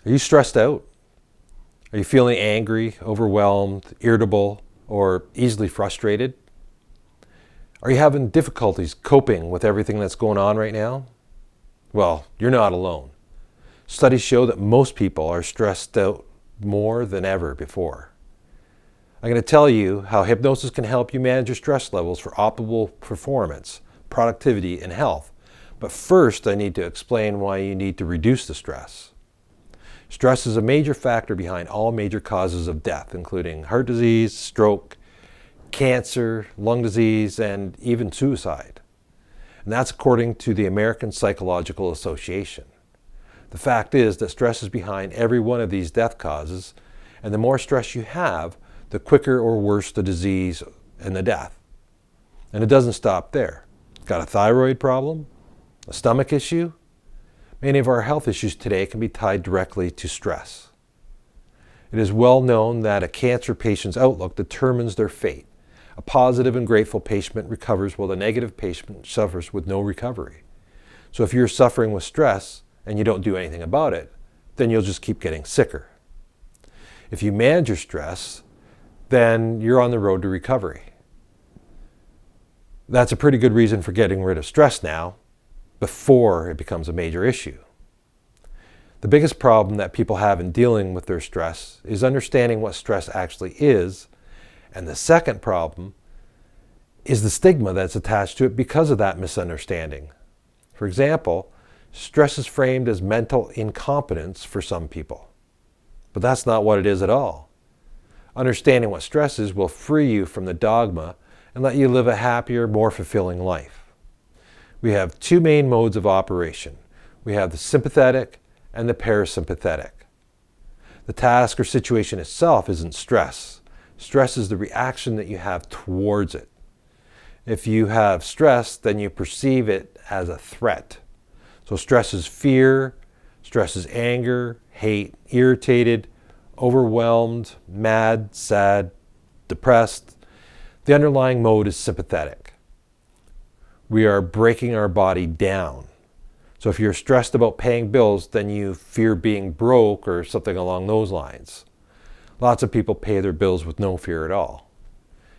Are you stressed out? Are you feeling angry, overwhelmed, irritable, or easily frustrated? Are you having difficulties coping with everything that's going on right now? Well, you're not alone. Studies show that most people are stressed out more than ever before. I'm going to tell you how hypnosis can help you manage your stress levels for optimal performance, productivity, and health. But first, I need to explain why you need to reduce the stress. Stress is a major factor behind all major causes of death, including heart disease, stroke, cancer, lung disease, and even suicide. And that's according to the American Psychological Association. The fact is that stress is behind every one of these death causes, and the more stress you have, the quicker or worse the disease and the death. And it doesn't stop there. Got a thyroid problem? A stomach issue? Many of our health issues today can be tied directly to stress. It is well known that a cancer patient's outlook determines their fate. A positive and grateful patient recovers while the negative patient suffers with no recovery. So if you're suffering with stress and you don't do anything about it, then you'll just keep getting sicker. If you manage your stress, then you're on the road to recovery. That's a pretty good reason for getting rid of stress now, before it becomes a major issue. The biggest problem that people have in dealing with their stress is understanding what stress actually is, and the second problem is the stigma that's attached to it because of that misunderstanding. For example, stress is framed as mental incompetence for some people, but that's not what it is at all. Understanding what stress is will free you from the dogma and let you live a happier, more fulfilling life. We have two main modes of operation. We have the sympathetic and the parasympathetic. The task or situation itself isn't stress. Stress is the reaction that you have towards it. If you have stress, then you perceive it as a threat. So stress is fear, stress is anger, hate, irritated, overwhelmed, mad, sad, depressed. The underlying mode is sympathetic. We are breaking our body down. So if you're stressed about paying bills, then you fear being broke or something along those lines. Lots of people pay their bills with no fear at all.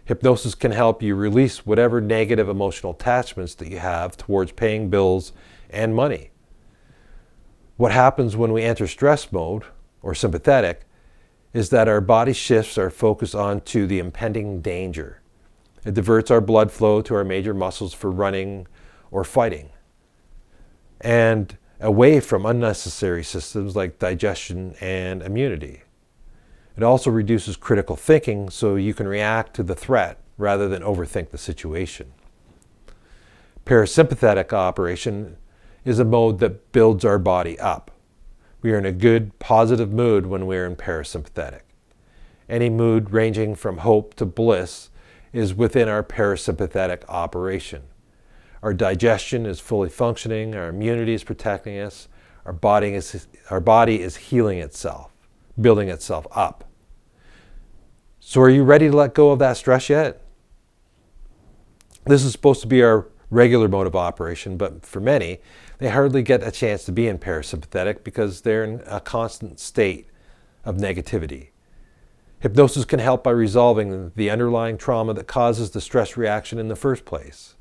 Hypnosis can help you release whatever negative emotional attachments that you have towards paying bills and money. What happens when we enter stress mode, or sympathetic, is that our body shifts our focus onto the impending danger. It diverts our blood flow to our major muscles for running or fighting, and away from unnecessary systems like digestion and immunity. It also reduces critical thinking so you can react to the threat rather than overthink the situation. Parasympathetic operation is a mode that builds our body up. We are in a good, positive mood when we are in parasympathetic. Any mood ranging from hope to bliss is within our parasympathetic operation. Our digestion is fully functioning, our immunity is protecting us, our body is healing itself, building itself up. So are you ready to let go of that stress yet? This is supposed to be our regular mode of operation, but for many, they hardly get a chance to be in parasympathetic because they're in a constant state of negativity. Hypnosis can help by resolving the underlying trauma that causes the stress reaction in the first place.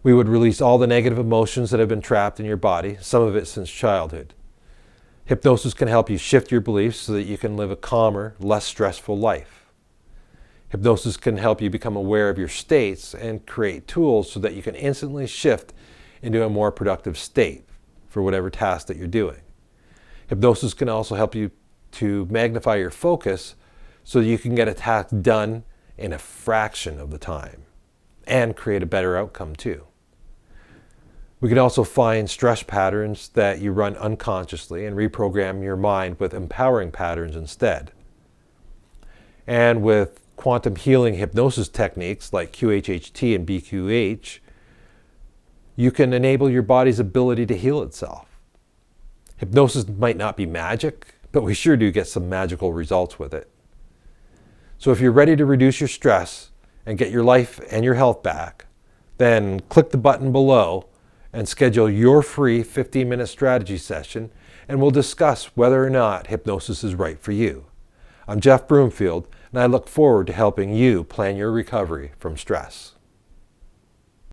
We would release all the negative emotions that have been trapped in your body, some of it since childhood. Hypnosis can help you shift your beliefs so that you can live a calmer, less stressful life. Hypnosis can help you become aware of your states and create tools so that you can instantly shift into a more productive state for whatever task that you're doing. Hypnosis can also help you to magnify your focus so you can get a task done in a fraction of the time and create a better outcome too. We can also find stress patterns that you run unconsciously and reprogram your mind with empowering patterns instead. And with quantum healing hypnosis techniques like QHHT and BQH, you can enable your body's ability to heal itself. Hypnosis might not be magic, but we sure do get some magical results with it. So if you're ready to reduce your stress and get your life and your health back, then click the button below and schedule your free 15-minute strategy session and we'll discuss whether or not hypnosis is right for you. I'm Jeff Broomfield, and I look forward to helping you plan your recovery from stress.